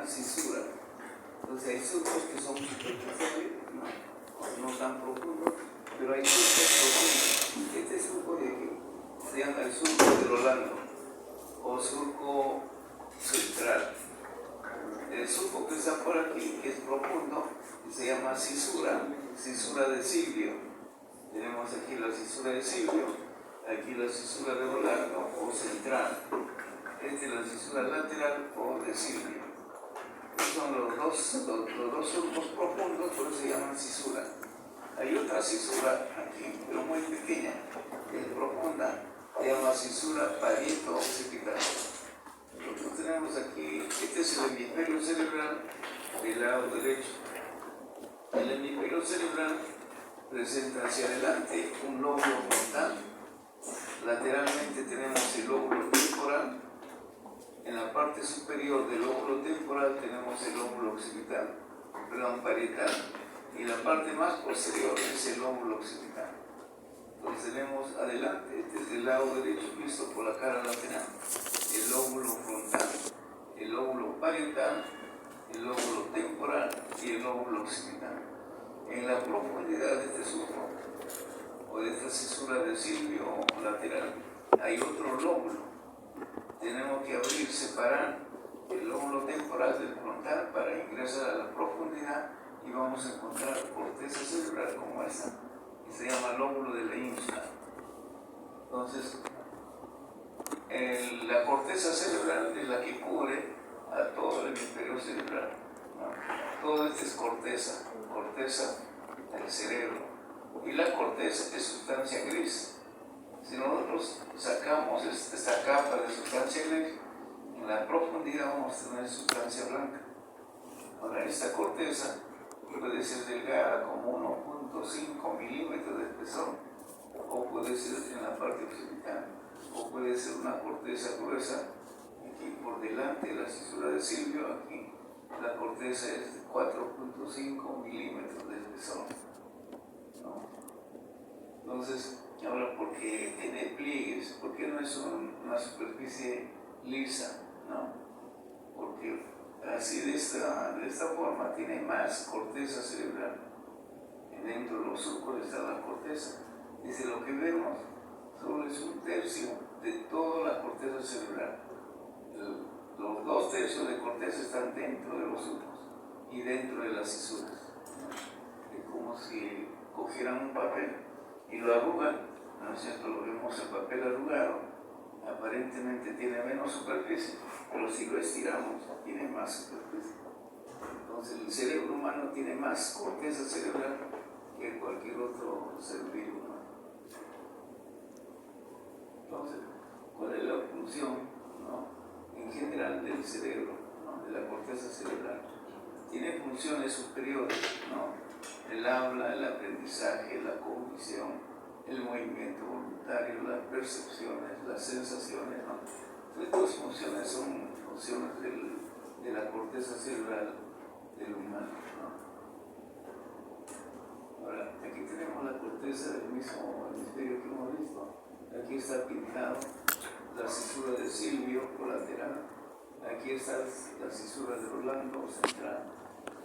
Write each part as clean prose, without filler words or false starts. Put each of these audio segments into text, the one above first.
cisura. Entonces hay surcos que son superficiales, no tan profundos, pero hay surcos profundos. Este surco de aquí se llama el surco de Rolando o surco central. El surco que está por aquí, que es profundo, se llama cisura de Silvio. Tenemos aquí la cisura de Silvio, aquí la cisura de Rolando o central. Esta es la cisura lateral o de Silvio. Estos son los dos surcos profundos, por eso se llaman cisura. Hay otra cisura aquí, pero muy pequeña, que es profunda, se llama cisura parieto-occipital. Nosotros tenemos aquí, este es el hemisferio cerebral del lado derecho. El hemisferio cerebral presenta hacia adelante un lóbulo frontal. Lateralmente tenemos el lóbulo temporal. En la parte superior del lóbulo temporal tenemos el lóbulo occipital, parietal. Y la parte más posterior es el lóbulo occipital. Entonces tenemos adelante, desde el lado derecho, visto por la cara lateral, el lóbulo frontal, el lóbulo parietal, el lóbulo temporal y el lóbulo occipital. En la profundidad de este surco o de esta cisura de Silvio lateral hay otro lóbulo. Tenemos que abrir, separar el lóbulo temporal del frontal para ingresar a la profundidad y vamos a encontrar corteza cerebral como esta, que se llama lóbulo de la ínsula. Entonces, la corteza cerebral es la que cubre a todo el hemisferio cerebral, ¿no? Todo esto es corteza del cerebro. Y la corteza es sustancia gris. Si nosotros sacamos esta capa de sustancia gris, en la profundidad vamos a tener sustancia blanca. Ahora, esta corteza puede ser delgada como 1.5 milímetros de espesor, o puede ser en la parte occipital, o puede ser una corteza gruesa, aquí por delante de la cisura de Silvio, aquí la corteza es de 4.5 milímetros de espesor, ¿no? Entonces, ahora, ¿por qué tiene pliegues? ¿Por qué no es una superficie lisa? ¿No? Porque así de esta forma tiene más corteza cerebral. Dentro de los surcos está la corteza. Dice, lo que vemos solo es 1/3 de toda la corteza cerebral. Los 2/3 de corteza están dentro de los surcos y dentro de las cisuras. Es como si cogieran un papel y lo arrugan, ¿no es cierto? Lo vemos en papel arrugado, aparentemente tiene menos superficie, pero si lo estiramos tiene más superficie. Entonces el cerebro humano tiene más corteza cerebral que cualquier otro ser vivo, ¿no? Entonces, ¿cuál es la función, ¿no?, en general del cerebro, ¿no?, de la corteza cerebral? Tiene funciones superiores, ¿no? El habla, el aprendizaje, la cognición, el movimiento voluntario, las percepciones, las sensaciones, ¿no? Estas funciones son funciones de la corteza cerebral del humano, ¿no? Ahora, aquí tenemos la corteza del mismo hemisferio que hemos visto. Aquí está pintado la cisura de Silvio colateral. Aquí está la cisura de Rolando central.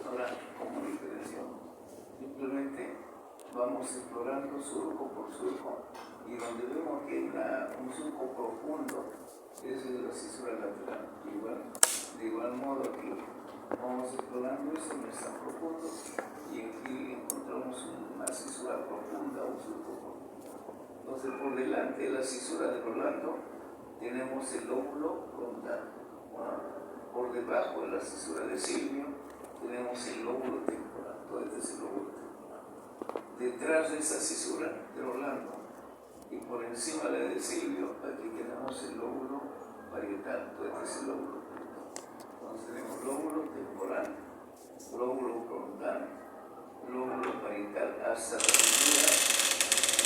Ahora, ¿cómo diferenciamos? Simplemente vamos explorando surco por surco y donde vemos que hay un surco profundo, esa es la cisura lateral. De igual modo aquí vamos explorando esto, no es tan profundo, y aquí encontramos una cisura profunda, un surco profundo. Entonces, por delante de la cisura de Rolando tenemos el lóbulo frontal. Por debajo de la cisura de Silvio tenemos el lóbulo temporal. Todo este es el lóbulo temporal. Detrás de esta cisura de Rolando y por encima de la de Silvio, aquí tenemos el lóbulo parietal. Todo este es el lóbulo temporal. Entonces tenemos lóbulo temporal, lóbulo frontal, lóbulo parietal hasta la cisura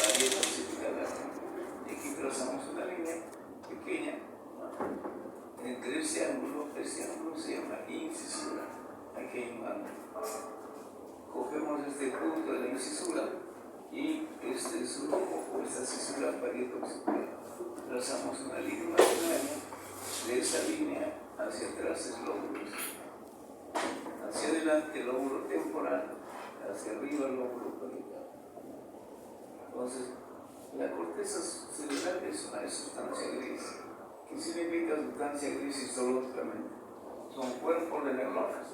parieto-occipital. Y aquí trazamos una línea pequeña, ¿no?, entre este ángulo se llama incisura. Aquí hay un ángulo. Cogemos este punto de la incisura y este surco o esta cisura parieto-occipital. Trazamos una línea imaginaria, de esa línea hacia atrás es lóbulo. adelante el lóbulo temporal, hacia arriba el lóbulo parietal. Entonces, la corteza cerebral es una sustancia gris. ¿Qué significa sustancia gris histológicamente? Son cuerpos de neuronas,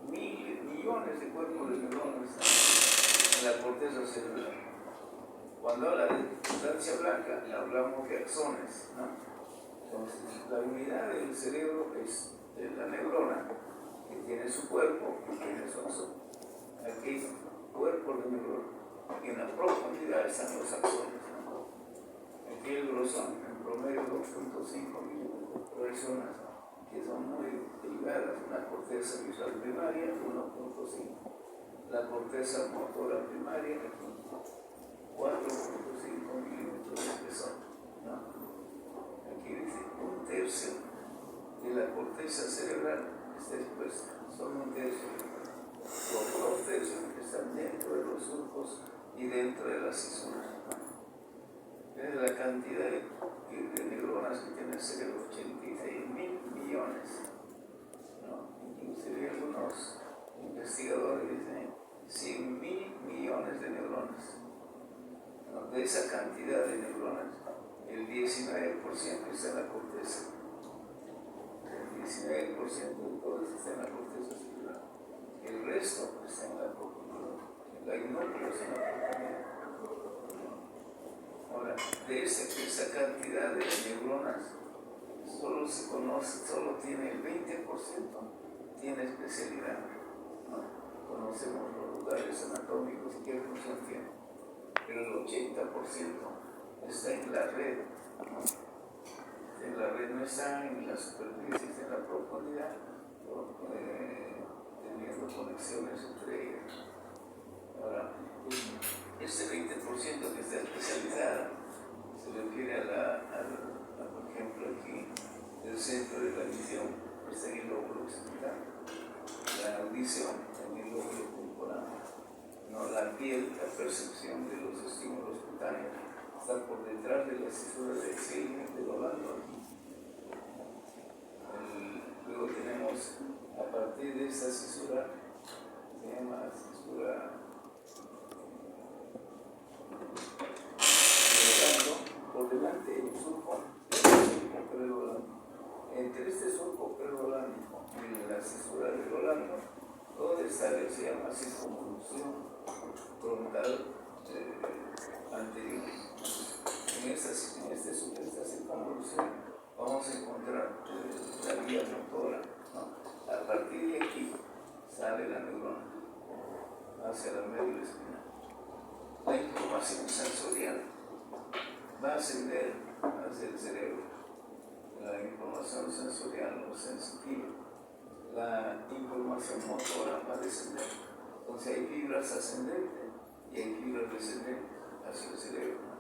millones de cuerpos de neuronas en la corteza cerebral. Cuando habla de sustancia blanca, hablamos de axones, ¿no? Entonces, la unidad del cerebro es de la neurona, que tiene su cuerpo y tiene su axón. Aquí hay cuerpos de neurona. En la profundidad están los axones, ¿no? Aquí el grosor, en promedio 2.5 millones de personas que son muy delgadas. Una corteza visual primaria, 1.5. La corteza motora primaria, 4.5 milímetros de espesor, ¿no? Aquí dice 1/3 de la corteza cerebral está expuesta, solo 1/3. Los 2/3 están dentro de los surcos y dentro de las cisuras, ¿no? Es la cantidad de neuronas que tiene el cerebro, 86.000 millones, ¿no? Inclusive algunos investigadores dicen 100.000 millones de neuronas. ¿No? De esa cantidad de neuronas, el 19% está en la corteza. El 19% de todas está en la corteza cerebral. El resto está en la corteza. Hay núcleos en la corteza. Ahora, de esa cantidad de neuronas, solo se conoce, solo tiene el 20%, tiene especialidad, ¿no? Conocemos los lugares anatómicos y qué función tiene, pero el 80% está en la red, ¿no? En la red no está en la superficie, está en la profundidad, teniendo conexiones entre ellas. Ahora, este 20% que está especializado se refiere por ejemplo, aquí, el centro de la visión está en el lóbulo occipital, la audición en el lóbulo temporal, ¿no? La piel, la percepción de los estímulos cutáneos está por detrás de la cisura de Seidman de Rolando. Luego tenemos, a partir de esta cisura, se llama cisura por delante el surco prerolando. Entre este surco prerolando y la cisura de Rolando, todo esta área se llama circunvolución frontal anterior. En esta circunvolución vamos a encontrar la vía motora, ¿no? A partir de aquí sale la neurona hacia la médula espinal. La información sensorial va a ascender hacia el cerebro, la información sensorial o sensitiva. La información motora va a descender. Entonces hay fibras ascendentes y hay fibras descendentes hacia el cerebro.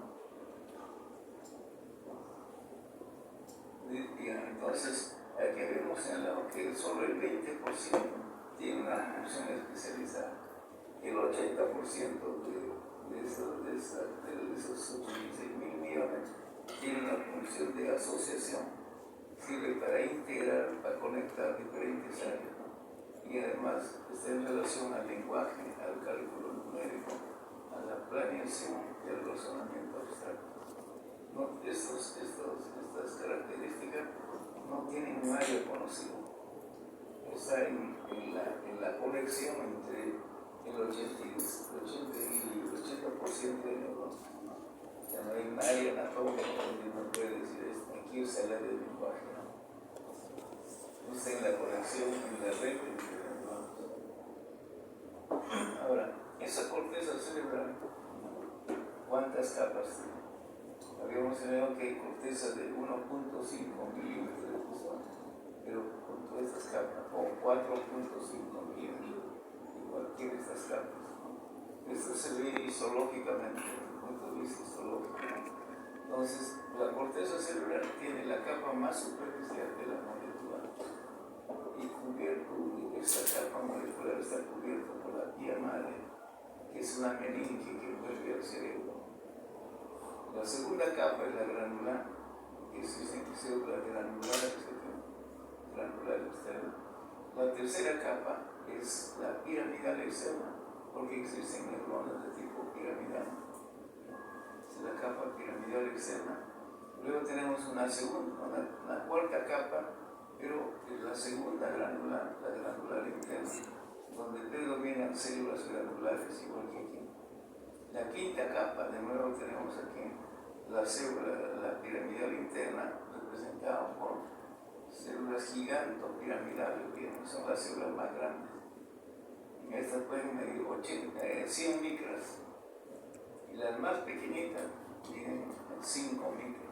Entonces, aquí habíamos señalado que solo el 20% tiene una función especializada. El 80% de esos 86.000 millones tiene una función de asociación, sirve para integrar, para conectar diferentes áreas, ¿no? Y además está en relación al lenguaje, al cálculo numérico, a la planeación y al razonamiento abstracto. No, estas características no tienen un área conocido. Está en la conexión entre el 80% de neuronas. O sea, no hay un área anatómica donde uno puede decir esto. Aquí está el área del lenguaje, ¿no? Está en la conexión, en la red entre neuronas. Ahora, esa corteza cerebral, ¿cuántas capas tiene? Habíamos señalado que hay corteza de 1.5 milímetros de espesor, pero con todas estas capas, o 4.5 milímetros, y cualquiera de estas capas. Esto se ve histológicamente, desde el punto de vista histológico. Entonces, la corteza cerebral tiene la capa más superficial de la molécula, y esta capa molecular está cubierta por la vía madre, que es una meninge que envuelve al cerebro. La segunda capa es la granular, que es la granular externa. La tercera capa es la piramidal externa, porque existen neuronas de tipo piramidal. Es la capa piramidal externa. Luego tenemos una cuarta capa, pero es la segunda granular, la granular interna, donde predominan células granulares, igual que aquí. La quinta capa, de nuevo tenemos aquí la célula, la piramidal interna, representada por células gigantopiramidales, que son las células más grandes. En estas pueden medir 100 micras, y las más pequeñitas miden 5 micras.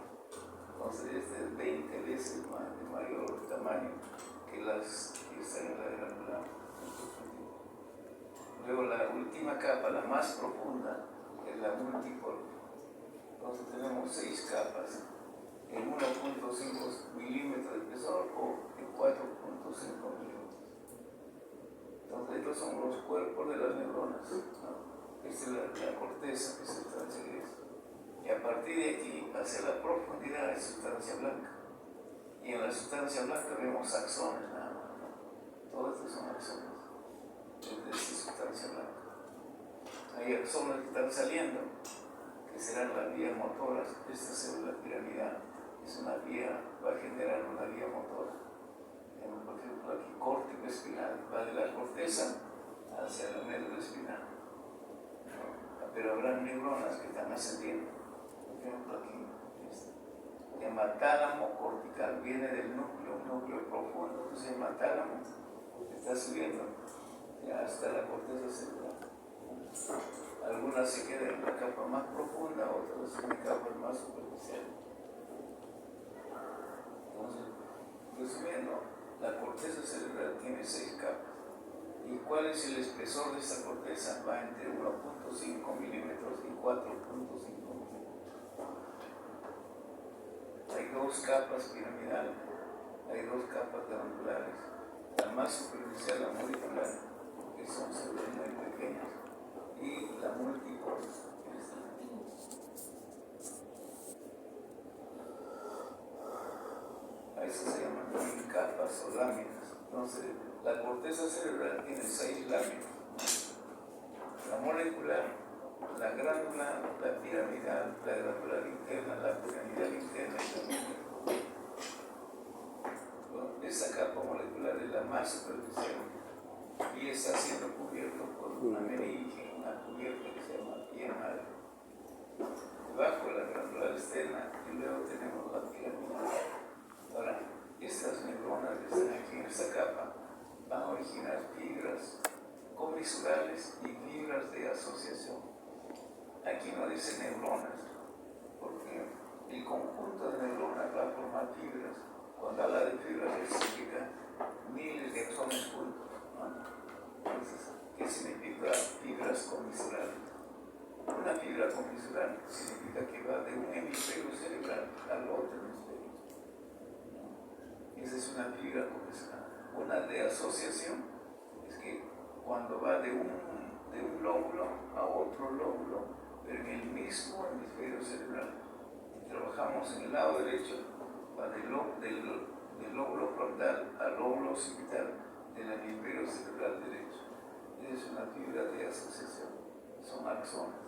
Entonces, este es 20 veces de mayor tamaño que las que están en la granular. Luego, la última capa, la más profunda, es la multipol. Entonces, tenemos 6 capas en 1.5 milímetros de espesor o en 4.5 milímetros. Entonces, estos son los cuerpos de las neuronas, ¿no? Esta es la corteza, que es sustancia gris. Y a partir de aquí, hacia la profundidad, es sustancia blanca. Y en la sustancia blanca vemos axones nada más, ¿no? Todos estos son axones de esta sustancia blanca. Hay axones que están saliendo, que serán las vías motoras. Esta célula piramidal es una vía, va a generar una vía motora. Por ejemplo, aquí córtex espinal, va de la corteza hacia la médula espinal. Pero habrá neuronas que están ascendiendo. Por ejemplo, aquí se llama tálamo cortical, viene del núcleo, un núcleo profundo que se llama tálamo, que está subiendo ya hasta la corteza cerebral. Algunas se quedan en la capa más profunda, otras en capas más superficiales. Entonces, resumiendo, la corteza cerebral tiene 6 capas. ¿Y cuál es el espesor de esta corteza? Va entre 1.5 milímetros y 4.5 milímetros. Hay 2 capas piramidales, hay 2 capas granulares. La más superficial, la molecular, que son células muy pequeñas, y la múltipol. A eso se llaman capas o láminas. Entonces, la corteza cerebral tiene 6 láminas. La molecular, la granular, la piramidal, la granular interna, la piramidal interna y la múltipol. Bueno, esa capa molecular es la más superficial y está siendo cubierto por una meninge, una cubierta que se llama piel madre. Debajo de la granular externa y luego tenemos la piramidal. Ahora, estas neuronas que están aquí en esta capa van a originar fibras comisurales y fibras de asociación. Aquí no dice neuronas, porque el conjunto de neuronas va a formar fibras. Cuando habla de fibras, significa miles de axones juntos, ¿no? Entonces, ¿qué significa fibras comisurales? Una fibra comisural significa que va de un hemisferio cerebral al otro hemisferio. Esa es una fibra comisural. Una de asociación es que cuando va de un lóbulo a otro lóbulo, pero en el mismo hemisferio cerebral. Trabajamos en el lado derecho, va del lóbulo frontal al lóbulo occipital del hemisferio cerebral derecho. Es una fibra de asociación, son axones.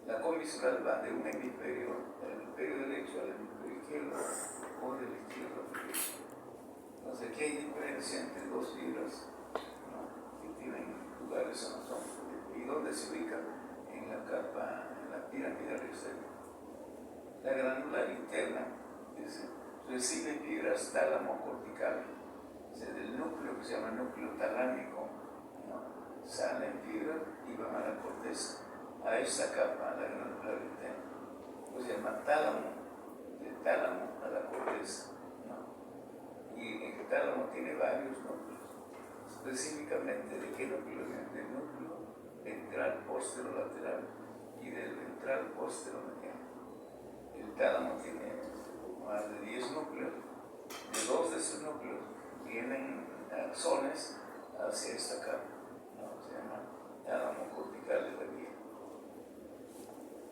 La comisural va de un hemisferio, del hemisferio derecho al hemisferio izquierdo o del izquierdo al derecho. Entonces, aquí hay diferencia entre 2 fibras, ¿no?, que tienen lugares en los hombros. ¿Y dónde se ubican? En la capa, en la piramidal externa. La granular interna recibe fibras tálamo-corticales, o sea, del núcleo que se llama núcleo talámico, ¿no?, salen fibras y van a la corteza, a esta capa, a la granular interna. Pues se llama tálamo, del tálamo a la corteza, ¿no? Y el tálamo tiene varios núcleos. Específicamente, ¿de qué núcleo viene? Del núcleo ventral posterolateral y del ventral posteromediano. El tálamo tiene más de 10 núcleos. De 2 de esos núcleos vienen axones hacia esta capa, ¿no? Se llama tálamo cortical de la vía.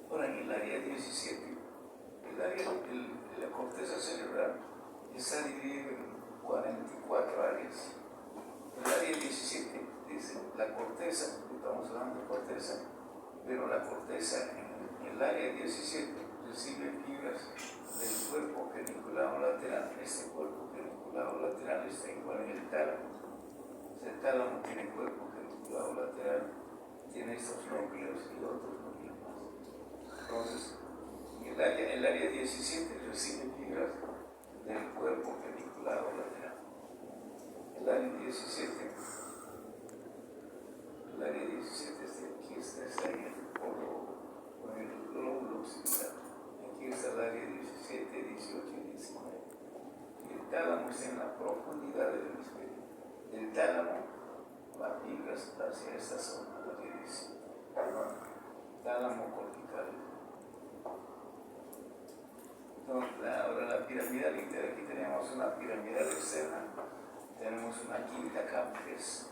Ahora, en el área 17, el área de la corteza cerebral está dividida en 44 áreas. El área 17 dice la corteza, estamos hablando de corteza, pero la corteza en el área 17 recibe fibras del cuerpo geniculado lateral. Este cuerpo geniculado lateral está igual en el tálamo. El tálamo tiene cuerpo geniculado lateral, tiene estos núcleos y otros núcleos más. Entonces, el área 17 recibe fibras del cuerpo geniculado lateral. El área 17 aquí está en el polo, con el glóbulo occipital. Aquí está el área 17, 18 y 19. Y el tálamo está en la profundidad del hemisferio. El tálamo va fibras hacia esta zona, la que dice tálamo cortical. Entonces, ahora la piramidal interna, aquí tenemos una piramidal externa, tenemos una quinta capa, que es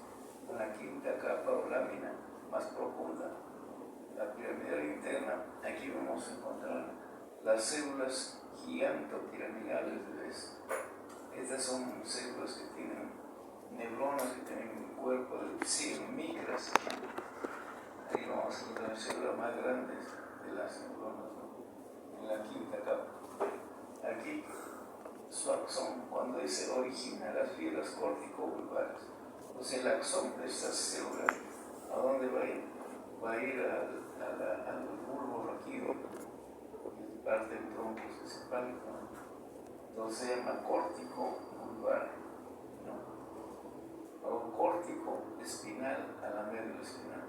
una quinta capa o lámina más profunda. La piramidal interna, aquí vamos a encontrar las células gigantopiramidales de Bess. Estas son células que tienen neuronas, que tienen un cuerpo de 100 micras. Ahí vamos a encontrar células más grandes de las neuronas, ¿no? En la quinta capa. Aquí su axón, cuando se origina las fibras corticovulvares, o sea, el axón de esta célula, ¿a dónde va a ir? Va a ir al bulbo raquídeo, que parte del tronco encefálico, ¿no? Entonces se llama córtico vulvar, ¿no? O córtico espinal a la médula espinal.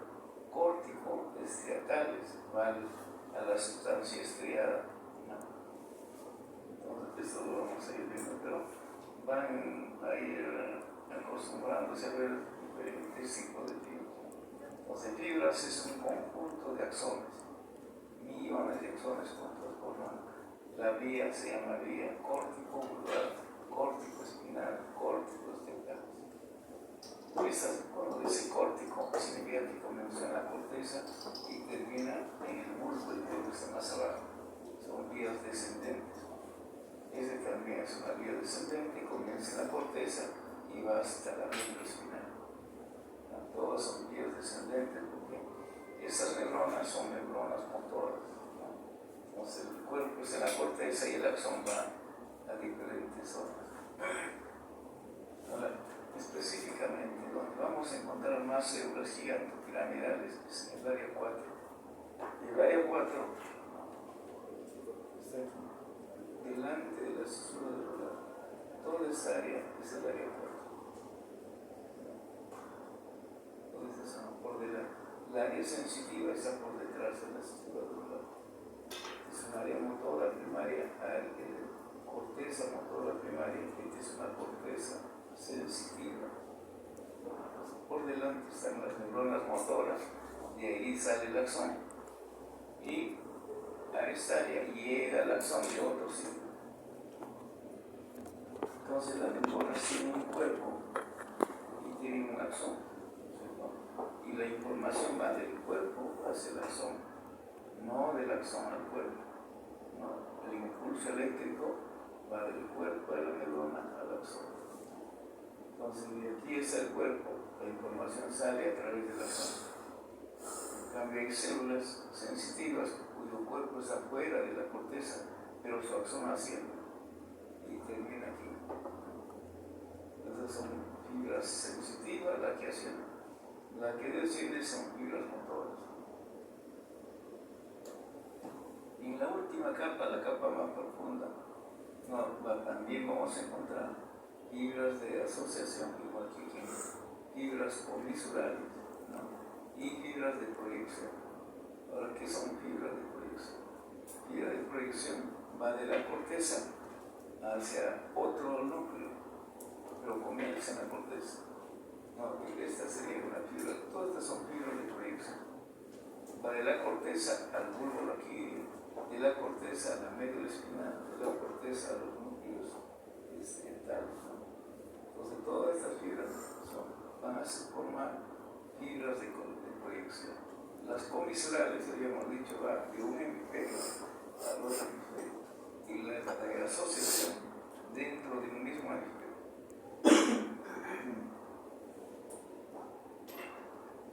Córtico estriatales va a la sustancia estriada, ¿no? Entonces esto lo vamos a ir viendo, pero van a ir acostumbrándose a ver diferentes tipos de fibras. Entonces, fibras es un conjunto de axones, millones de axones juntos forman la vía, se llama vía córtico-vulvar, córtico-espinal, córtico-estriatal. Cuando dice córtico, significa que comienza en la corteza y termina en el bulbo, el bulbo está más abajo. Son vías descendentes. Ese también es una vía descendente, comienza en la corteza y va hasta la médula espinal. Todas son vías descendentes porque esas neuronas son neuronas motoras, ¿no? Entonces el cuerpo está en la corteza y el axón va a diferentes zonas. Ahora, específicamente, donde vamos a encontrar más células gigantopiramidales es en el área 4. El área 4 está delante de la cesura del olar. Toda esta área es el área 4. Por la área sensitiva está por detrás de la cesura del olar. Es un área motora primaria, corteza motora primaria, que es una corteza sensitiva. Por delante están las neuronas motoras, de ahí sale el axón, y a esta área llega el axón de otro sitio. Entonces las neuronas tienen un cuerpo y tienen un axón, ¿no? Y la información va del cuerpo hacia el axón, no del axón al cuerpo, ¿no? El impulso eléctrico va del cuerpo de la neurona al axón. Entonces de aquí está el cuerpo, la información sale a través del axón. En cambio hay células sensitivas cuyo cuerpo está fuera de la corteza, pero su axón asciende y termina aquí. Esas son fibras sensitivas, la que desciende son fibras motoras. Y en la última capa, la capa más profunda, también vamos a encontrar fibras de asociación, igual que aquí, fibras comisurales, ¿no? Y fibras de proyección. Ahora, ¿qué son fibras de proyección? Fibra de proyección va de la corteza hacia otro núcleo, pero comienza en la corteza. No, esta sería una fibra, todas estas son fibras de proyección. Va de la corteza al bulbo raquídeo, de la corteza a la médula espinal, de la corteza a los núcleos dentales, ¿no? Entonces todas estas fibras van a formar fibras de proyección. Las comisurales, habíamos dicho, va de un hemisferio al otro hemisferio, y la de asociación dentro de un mismo hemisferio.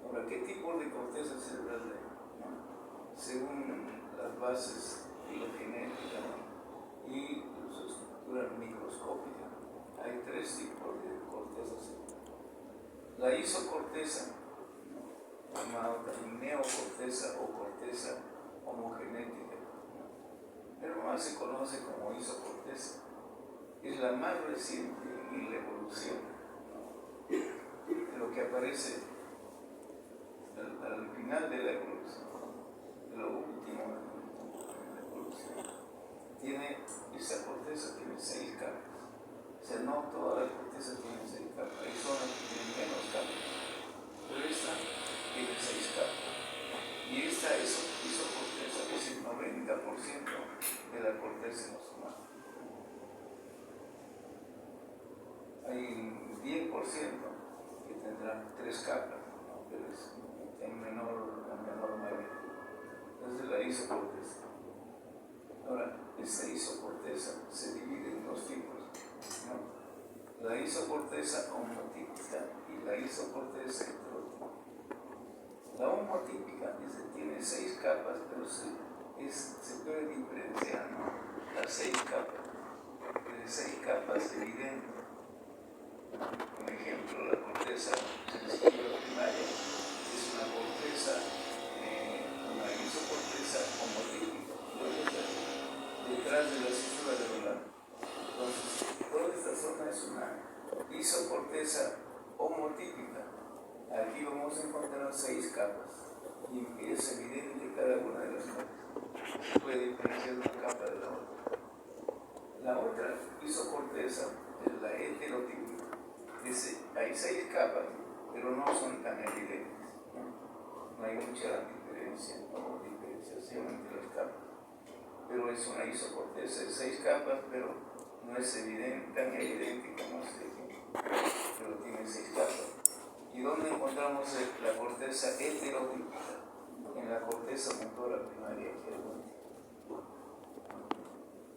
Ahora, ¿qué tipo de corteza cerebral hay? ¿No? Según las bases filogenéticas, ¿no? Y su estructura microscópica, hay tres tipos de corteza cerebral. La isocorteza, ¿no? Llamada también neocorteza o corteza homogenética, ¿no? Pero más se conoce como isocorteza. Es la más reciente en la evolución, ¿no? Lo que aparece al final de la evolución, lo último de la evolución. Esa corteza tiene 6 capas. O sea, no todas las cortezas tienen 6 capas. Hay zonas que tienen menos capas, pero esta tiene 6 capas. Y esta isocorteza es el 90% de la corteza en los humanos. Hay un 10% que tendrán 3 capas, ¿no? Pero es en menor magnitud. Entonces la isocorteza. Ahora, esta isocorteza se divide en 2 tipos, ¿no? La isocorteza homotípica y la isocorteza heterotípica. La homotípica tiene 6 capas, pero se puede diferenciar, ¿no? Las 6 capas. De 6 capas evidentes. Por ejemplo, la corteza sensitiva primaria es una corteza, una isocorteza homotípica. Detrás de la cintura de Roland. Entonces, toda esta zona es una isocorteza homotípica. Aquí vamos a encontrar 6 capas y es evidente cada una de las capas. Se puede diferenciar una capa de la otra. La otra isocorteza es la heterotípica. Hay 6 capas, pero no son tan evidentes. No hay mucha diferencia o diferenciación entre las capas. Pero es una isocorteza de 6 capas, pero no es tan evidente como pero tiene 6 capas. ¿Y dónde encontramos la corteza heterotípica? En la corteza motora primaria.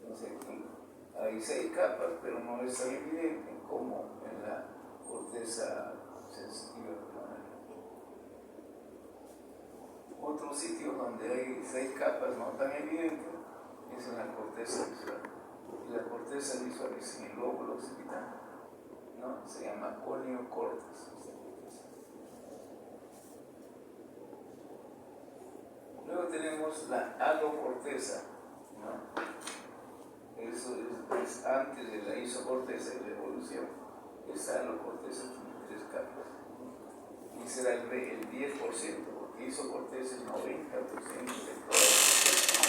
Entonces aquí hay 6 capas, pero no es tan evidente como en la corteza sensitiva primaria. Otro sitio donde hay 6 capas no tan evidentes es en la corteza visual. Y la corteza visual es en el lóbulo occipital, ¿no? Se llama coniocortes. Luego tenemos la alocorteza, ¿no? Eso es antes de la isocorteza de la evolución. Esta alocorteza tiene 3 capas. Y será el 10%, porque isocorteza es 90% de toda la corteza.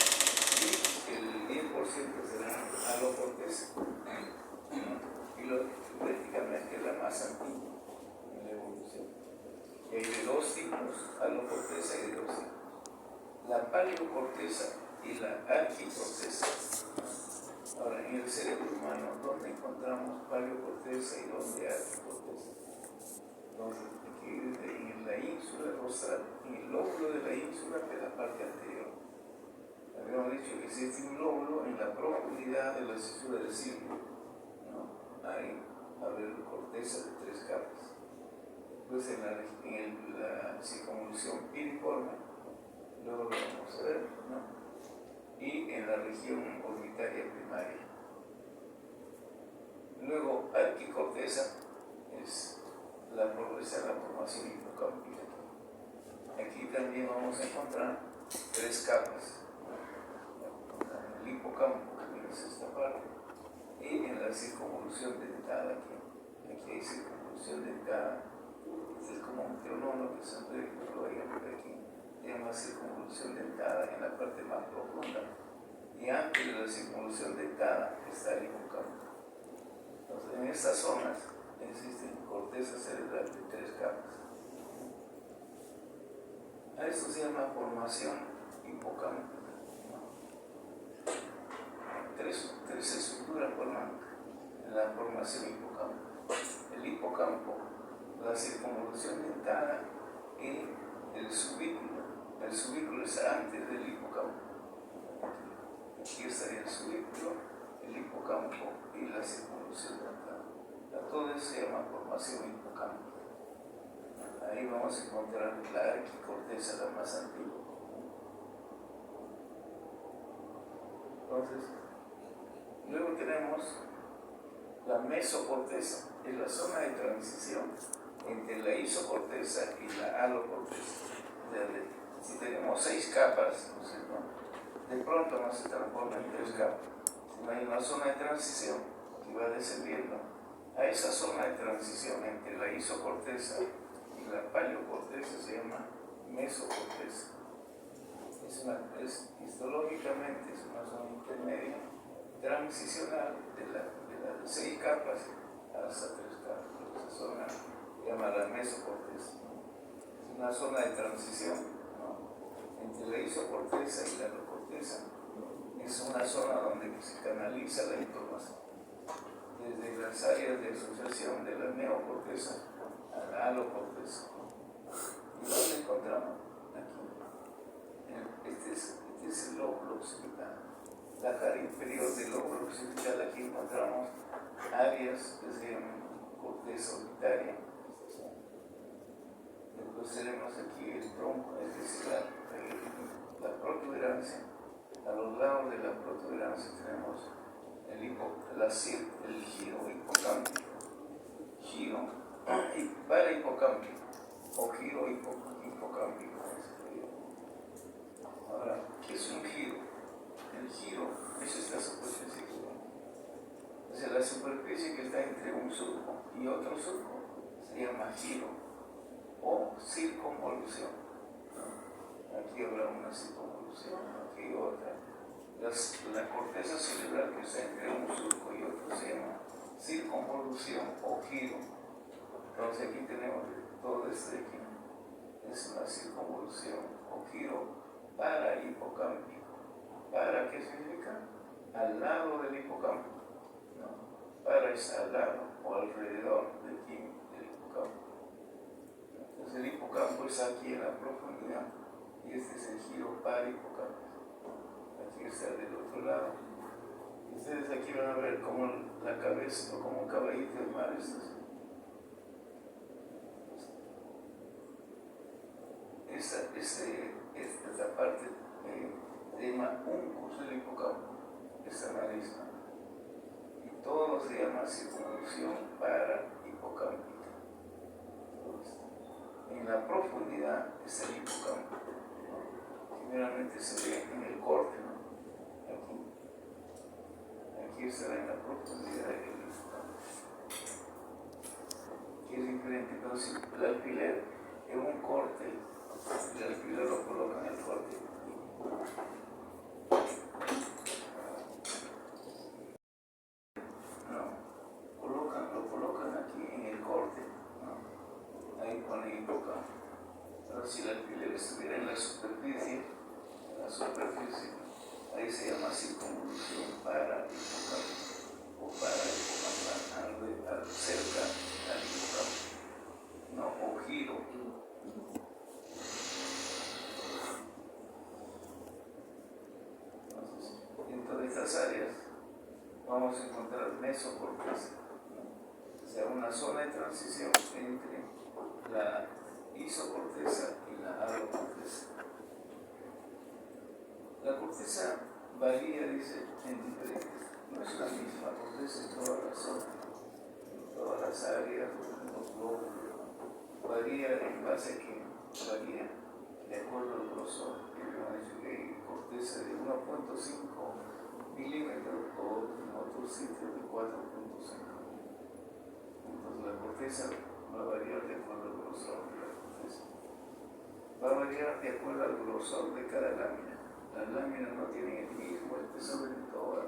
Y el 10% será alocorteza, ¿no? Y prácticamente es la más antigua en la evolución. Y hay de 2 tipos, alocorteza y de 2 tipos. La paleocorteza y la arquicorteza. Ahora, en el cerebro humano, ¿dónde encontramos paleocorteza y dónde arquicorteza? En la ínsula rostral, en el lóbulo de la ínsula de la parte anterior. Habíamos dicho que existe un lóbulo en la profundidad de la cintura del círculo, ¿no? Ahí va a haber corteza de 3 capas. Pues en la circunvolución piriforme, luego lo vamos a ver, ¿no? Y en la región orbitaria primaria. Luego, arquicorteza es la formación hipocámpica. Aquí también vamos a encontrar 3 capas. En el hipocampo, que es esta parte, y en la circunvolución dentada aquí. Aquí hay circunvolución dentada. Este es como un teonono que siempre lo veíamos por aquí. Se llama circunvolución dentada en la parte más profunda. Y antes de la circunvolución dentada está el hipocampo. Entonces, en estas zonas existen corteza cerebral de 3 capas. A esto se llama formación hipocampo. 3 estructuras forman la formación hipocampo. El hipocampo, la circunvolución dentada y el subículo. El subículo es antes del hipocampo. Aquí estaría el subículo, el hipocampo y la circunvolución dentada. Todo eso se llama formación hipocampo. ahí vamos a encontrar la arquicorteza, la más antigua. Entonces, luego tenemos la mesocorteza, es la zona de transición entre la isocorteza y la alocorteza. Si tenemos 6 capas, ¿no es cierto?, de pronto no se transforma en 3 capas, sino hay una zona de transición que va descendiendo a esa zona de transición entre la isocorteza y la paleocorteza, se llama mesocorteza. Histológicamente es una zona intermedia, transicional de las 6 capas hasta 3 capas. Esa zona se llama la mesocorteza. Es una zona de transición, ¿no?, entre la isocorteza y la alocorteza. Es una zona donde se canaliza la información desde las áreas de asociación de la neocorteza a la alocorteza. ¿Y dónde encontramos? Aquí. Este es el lóbulo occipital. La cara inferior del lóbulo occipital, aquí encontramos áreas que se llaman corteza orbitaria. Después tenemos aquí el tronco, es decir, la protuberancia. A los lados de la protuberancia tenemos el giro hipocámpico, giro y parahipocámpico o giro hipocámpico. Ahora, ¿qué es un giro? El giro es esta superficie. O sea, la superficie que está entre un surco y otro surco se llama giro o circunvolución. Aquí habrá una circunvolución, aquí otra. La corteza cerebral que está entre un surco y otro se llama circunvolución o giro. Entonces aquí tenemos todo esto de aquí. Es una circunvolución o giro parahipocámpico. ¿Para qué significa? Al lado del hipocampo. ¿No? Para es al lado o alrededor del hipocampo. Entonces el hipocampo está aquí en la profundidad y este es el giro parahipocámpico. Aquí está del otro lado. Ustedes aquí van a ver como la cabeza o como un caballito de mar está así. Esta parte se llama uncus del hipocampo, esta nariz, ¿no? Y todo se llama circunvolución parahipocámpica. En la profundidad está el hipocampo, ¿no? Generalmente se ve en el corte, ¿no? Aquí estará en la profundidad del hipocampo, que es diferente. Entonces, el alfiler en un corte, el alfiler lo colocan en el corte. Lo colocan aquí en el corte, ¿no? Ahí pone hipocampo. Pero si el alfiler estuviera en la superficie, ahí se llama circunvolución parahipocámpica o parahipocámpica, cerca al hipocampo, ¿no? O giro. Entonces, en todas estas áreas vamos a encontrar mesocorteza, ¿no? O sea, una zona de transición entre la isocorteza y la alocorteza. La corteza varía, dice, en diferentes, no es la misma corteza en todas las zonas, en todas las áreas, en los glóbulos, varía en base a que varía de acuerdo al grosor. Hemos dicho que hay corteza de 1.5 milímetros o en otros sitios de 4.5. Entonces la corteza va a variar de acuerdo al grosor de la corteza. Va a variar de acuerdo al grosor de cada lámina. Las láminas no tienen el mismo espesor en toda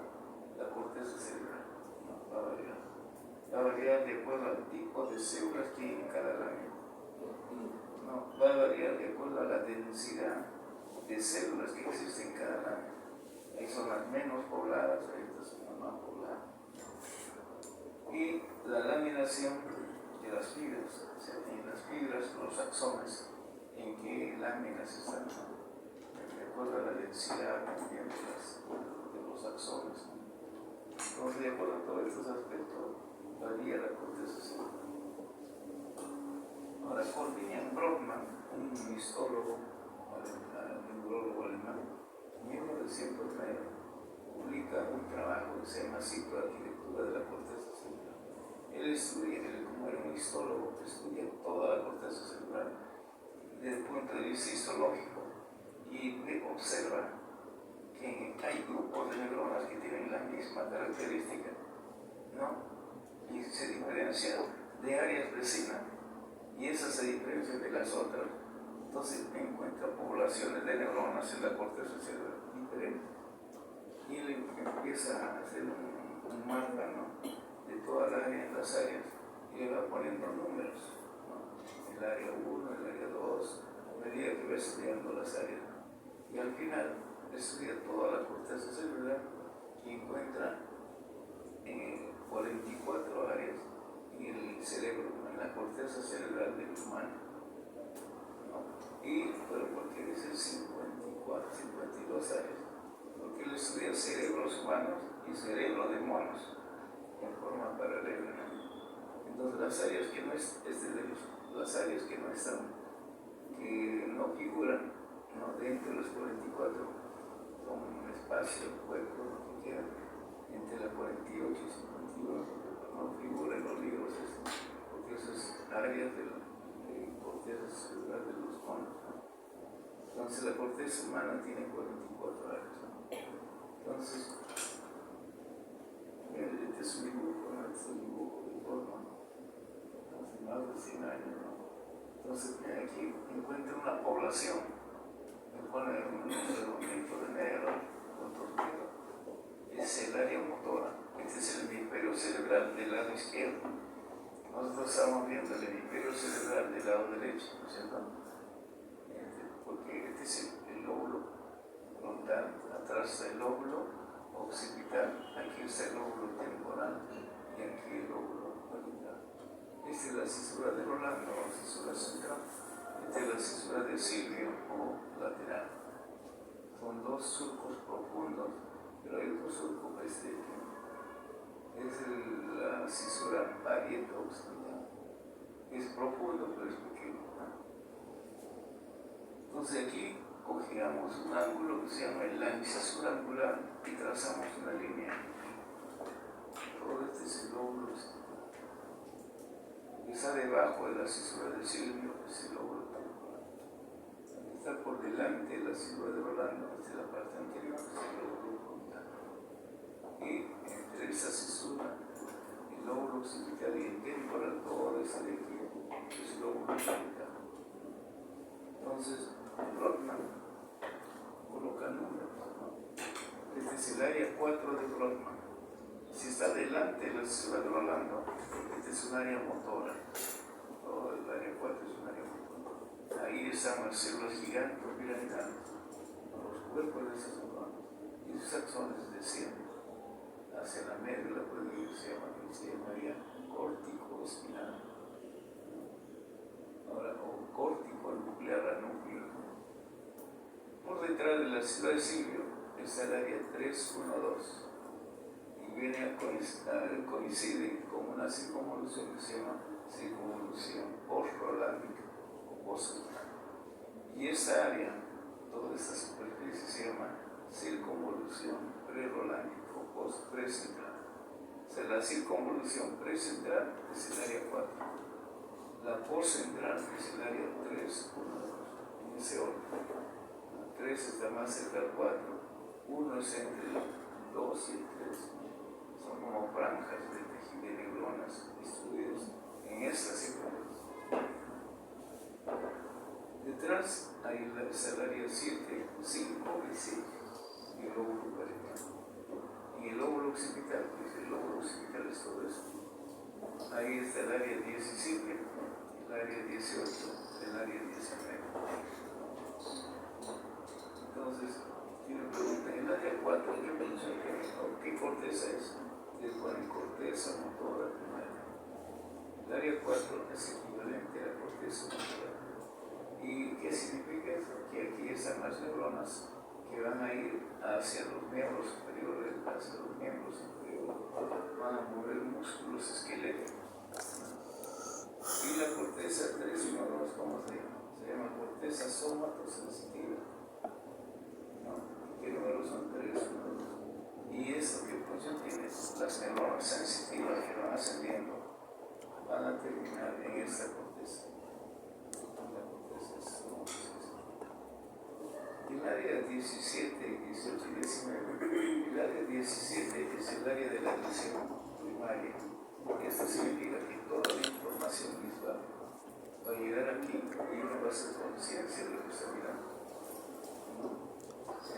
la corteza cerebral. No, va a variar. Va a variar de acuerdo al tipo de células que hay en cada lámina. No, va a variar de acuerdo a la densidad de células que existen en cada lámina. Hay zonas menos pobladas, hay otras zonas más pobladas. Y la laminación de las fibras, o sea, en las fibras, los axones, en qué láminas están, de acuerdo a la densidad también de los axones. Entonces, de acuerdo a todos estos aspectos, varía la corteza cerebral. Ahora, Korbinian Brockman, un histólogo, neurólogo alemán, en 1909 publica un trabajo que se llama Ciclo de Arquitectura de la Corteza Cerebral. Él estudia, como era un histólogo, estudia toda la corteza cerebral desde el punto de vista histológico y observa que hay grupos de neuronas que tienen la misma característica, ¿no? Y se diferencian de áreas vecinas y esas se diferencian de las otras. Entonces encuentra poblaciones de neuronas en la corteza cerebral diferentes y él empieza a hacer un mapa, ¿no?, de todas las áreas y le va poniendo números, ¿no? El área 1, el área 2, a medida que va estudiando las áreas. Y al final estudia toda la corteza cerebral y encuentra 44 áreas en el cerebro, en la corteza cerebral del humano, ¿no? Pero porque dice 54, 52 áreas, porque él estudia cerebros humanos y cerebro de monos en forma paralela, ¿no? Entonces las áreas que no las áreas que no están, que no figuran, ¿no?, dentro de los 44, con un espacio, hueco, lo que quieran, entre la 48 y 51, no figura en los libros porque esas áreas de la corteza cerebral de los monos, ¿no? Entonces la corteza humana tiene 44 áreas, ¿no? Entonces, este es un dibujo, ¿no? Este es un dibujo de forma, hace más de 100 años, ¿no? Entonces aquí encuentra una población, le pone un redondito de negro, otro negro. Es el área motora. Este es el hemisferio cerebral del lado izquierdo. Nosotros estamos viendo el hemisferio cerebral del lado derecho, ¿no es cierto? Porque este es el lóbulo frontal, atrás del lóbulo occipital, aquí está el lóbulo temporal y aquí el lóbulo parietral. Esta es la cisura de Rolando, o cisura central. Esta es la cisura de Silvio o lateral. Son dos surcos profundos, pero hay otro surco es la cisura parieto-occipital. Es profundo, pero es pequeño, ¿no? Entonces aquí cogíamos un ángulo que se llama la cisura angular y trazamos una línea. Todo este es el lóbulo occipital. Está debajo de la cisura de Silvio, es el lóbulo temporal. Está por delante de la cisura de Rolando, esta es la parte anterior, es el lóbulo frontal. Y entre esa cisura, el lóbulo occipital y el temporal, todo esa de aquí, es el lóbulo occipital. Entonces, Brockman coloca números, ¿no? Este es el área 4 de Brockman. Si está delante de la cisura de Rolando, este es un área motora. Todo el área 4 es un área motora. Ahí están las células gigantes piramidales, los cuerpos de esas neuronas. Y esos axones descienden hacia la médula, se llamaría córtico espinal. Ahora, o córtico nuclear anúcleo. Por detrás de la cisura de Silvio está el área 312 y viene a coincide con una circunvolución que se llama circunvolución post-rolándica o post-central. Y esta área, toda esta superficie se llama circunvolución pre-rolándica o post-precentral. O sea, la circunvolución precentral es el área 4. La post-central es el área 3, 1, 2, en ese orden. 3 está más cerca del 4, 1 es entre el 2 y el 3. Son como franjas de tejido de neuronas distribuidas en esta circunvolución. Detrás hay el área 7, 5 y 6, en el lóbulo parietal. En el lóbulo occipital, pues el lóbulo occipital es todo esto. Ahí está el área 17, el área 18, el área 19. Entonces, si me preguntan, el área 4, yo pienso ¿qué corteza es? Le ponen corteza motora primaria. El área 4 es equivalente a la corteza motora. ¿Y qué significa eso? Que aquí están las neuronas que van a ir hacia los miembros superiores, hacia los miembros inferiores. Van a mover músculos esqueléticos. Y la corteza 312, ¿cómo se llama? Se llama corteza somatosensitiva. ¿No? ¿Qué números son 312? Y esto que función tiene, las neuronas sensitivas que van ascendiendo van a terminar en esta corteza. La corteza somatosensitiva. Y el área 17, 18 y 19, el área 17 es el área de la visión primaria. Esto significa que toda la información visual va a llegar aquí y uno va a hacer conciencia de lo que está mirando.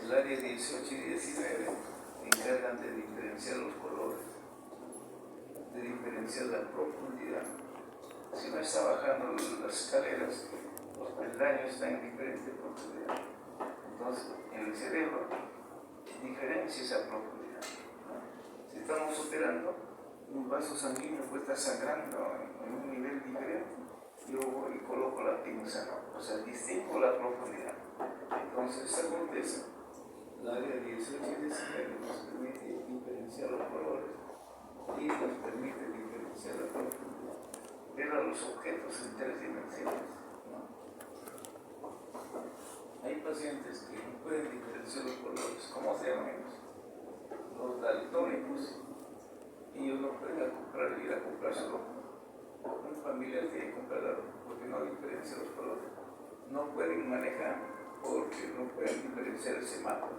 El área 18 y 19 encargan de diferenciar los colores, de diferenciar la profundidad. Si uno está bajando las escaleras, los peldaños están en diferente profundidad. Entonces, en el cerebro diferencia esa profundidad. ¿No? Si estamos operando, un vaso sanguíneo puede estar sangrando en un nivel diferente. Yo voy y coloco la pinza, ¿no? O sea, distingo la profundidad. Entonces, esta corteza, el área 18 y 19, nos permite diferenciar los colores y nos permite diferenciar la profundidad. Ver a los objetos en 3 dimensiones. Hay pacientes que no pueden diferenciar los colores. ¿Cómo se llaman ellos? Los daltónicos. Y ellos no pueden ir a comprárselo. Un familiar tiene que comprar algo porque no diferencia los colores. No pueden manejar porque no pueden diferenciar el semáforo.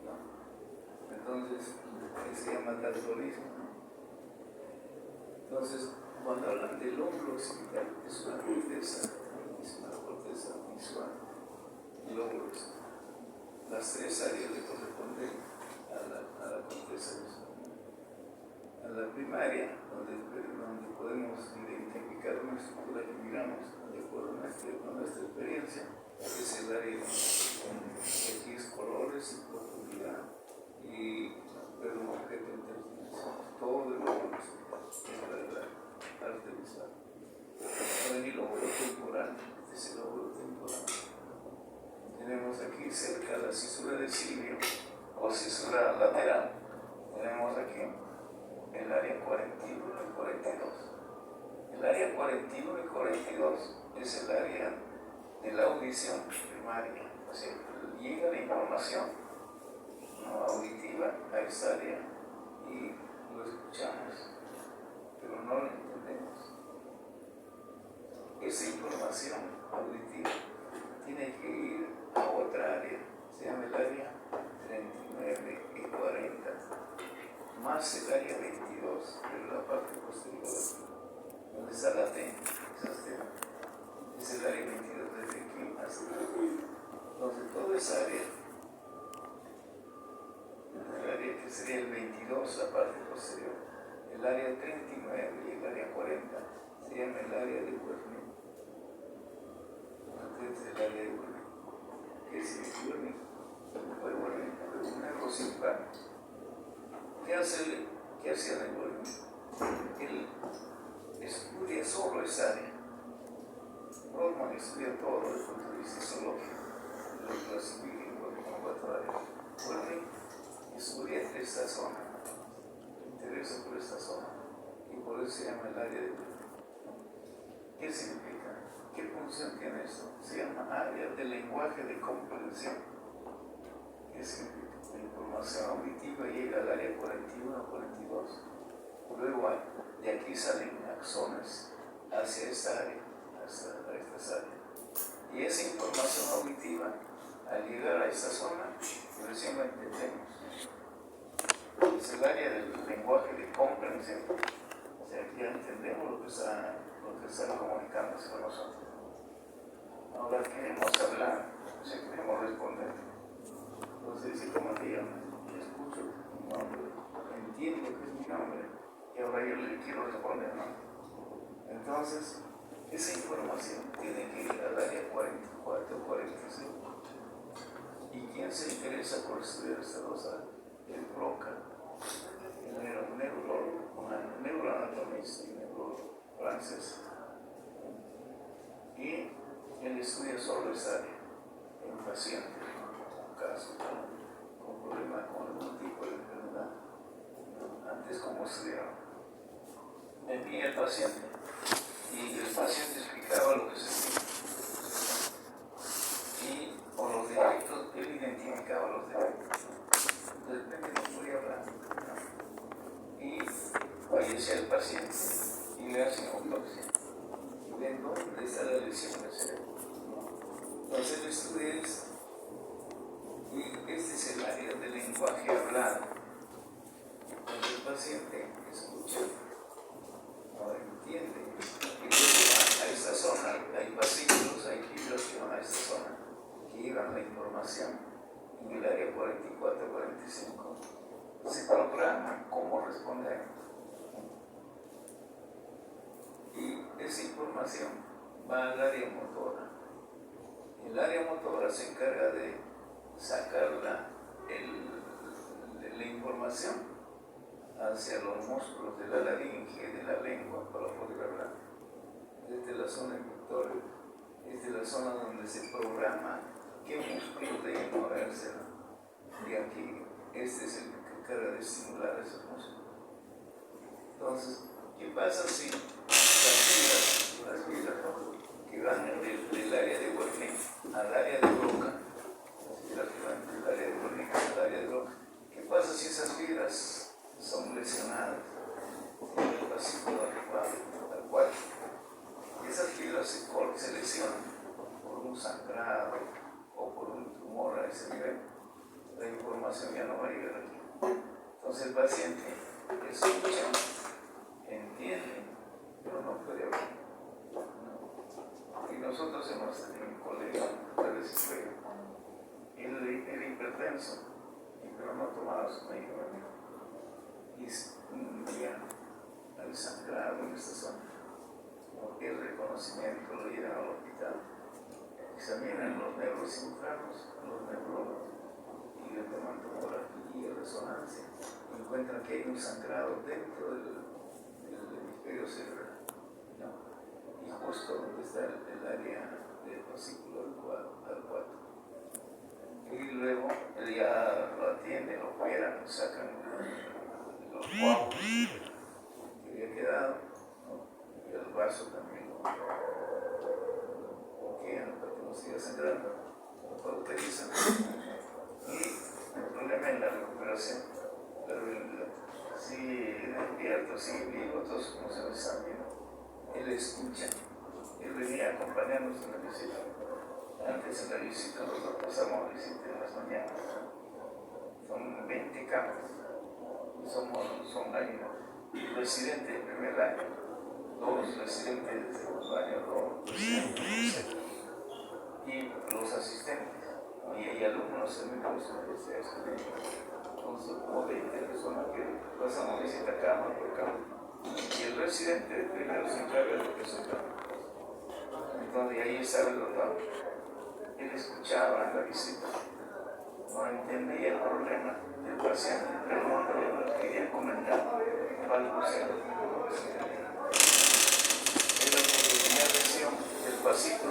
¿No? Entonces, se llama daltonismo. Entonces, cuando hablan del hombro occipital, es una corteza visual. El hombro occipital. Las 3 áreas le corresponden a la corteza visual. A la primaria, donde podemos identificar una estructura que miramos de acuerdo a nuestra experiencia, es el área que aquí es colores y profundidad y ver un objeto en 3 dimensiones. Todo el hombro occipital es la arte visual. Ahora el lóbulo temporal, este es el lóbulo temporal. Tenemos aquí cerca la cisura de cilio o cisura lateral. Tenemos aquí el área 41 y 42. El área 41 y 42 es el área de la audición primaria. O sea, llega la información no auditiva a esta área y lo escuchamos, pero no lo entendemos. Esa información auditiva tiene que ir a otra área, se llama el área 39 y 40, más el área 22, pero la parte posterior, donde está la T, es el área 22 desde aquí hasta aquí. Entonces, toda esa área, el área que sería el 22, la parte posterior, el área 39 y el área 40, se llama el área de Wernicke. Entonces, el área de Wernicke. ¿Qué es el Wernicke? Un neurocirujano. ¿Qué hacía el Wernicke? Él estudia solo esa área. Goldman estudia todo desde el punto de vista zoológico, lo clasifica como 4 áreas. Wernicke estudia esta zona, le interesa por esta zona, y por eso se llama el área de Wernicke. ¿Qué significa? ¿Qué función tiene esto? Se llama área de lenguaje de comprensión. ¿Qué significa? La información auditiva llega al área 41 42. Luego de aquí salen axones hacia esta área, hacia estas áreas. Y esa información auditiva, al llegar a esta zona, recién la entendemos. Es el área del lenguaje de comprensión. O sea, que ya entendemos lo que está comunicándose con nosotros. Ahora queremos hablar, o sea, queremos responder. Entonces dice, ¿cómo te llamas? Escucho tu nombre, entiendo que es mi nombre, y ahora yo le quiero responder, ¿no? Entonces, esa información tiene que ir al área 44 o 45. ¿Y quién se interesa por estudiar estas 2 áreas? El Broca, el neurólogo, neuroanatomista y neurólogo francés. Y él estudia solo esa área en pacientes, con casos, con problemas con algún tipo de enfermedad. Antes, como estudiaba, envía el paciente y el paciente indicaba los defectos. De repente no podía hablar, ¿no? Y fallecía el paciente y le hacen autopsia. Y ven dónde está la lesión del cerebro, ¿no? Entonces el estudio es, y este es el área del lenguaje hablado. Cuando el paciente escucha, no entiende, y luego va a esta zona, hay fascículos, hay vibración a esta zona, que llevan la información en el área 44-45. Se programa cómo responder. Y esa información va al área motora. El área motora se encarga de sacar la información hacia los músculos de la laringe, de la lengua, para poder hablar. Esta es la zona inductora, esta es la zona donde se programa qué músculo debe moverse. Y aquí, este es el que encarga de estimular esos músculos. Entonces, ¿qué pasa si las fibras que van del área de Wernicke al área de Broca, las fibras que van del área de Wernicke al área de Broca, qué pasa si esas fibras son lesionadas en el fascículo adecuado, al cual esas fibras se lesionan por un sangrado o por un tumor a ese nivel? La información ya no va a llegar aquí. Entonces el paciente escucha, entiende, pero no puede hablar. No. Y nosotros hemos tenido un colega, tal vez fue, él era hipertenso, pero no tomaba su medicamento. Y un día al sangrado en esta zona, porque el reconocimiento lo llevan al hospital, examinan los neurocirujanos, los neurólogos, y le toman tomografía y resonancia, y encuentran que hay un sangrado dentro del hemisferio cerebral, ¿no? Y justo donde está el área del fascículo al 4. Y luego él ya lo atiende, lo operan, lo sacan los coágulos que había quedado, ¿no? Y el vaso también lo bloquean para que no siga sangrando, lo cauterizan. Y el problema es la recuperación, pero sigue despierto, sigue vivo, todos como se lo están viendo. Él escucha, él venía acompañándonos en la visita. Antes en la visita nosotros pasamos visita en las mañanas. Son 20 camas. Son ahí residentes del primer año, 2 residentes del segundo año, 2 residentes del tercero. Y los asistentes. Y hay alumnos en mi curso de estudiantes. Entonces, como 20 personas que pasamos visita cama por cama. Y el residente primero se encarga de lo que se llama. Entonces, ahí estaba el doctor. Él escuchaba la visita, no entendía el problema del paciente, pero no quería comentar balbuceando. Era porque tenía lesión del fascículo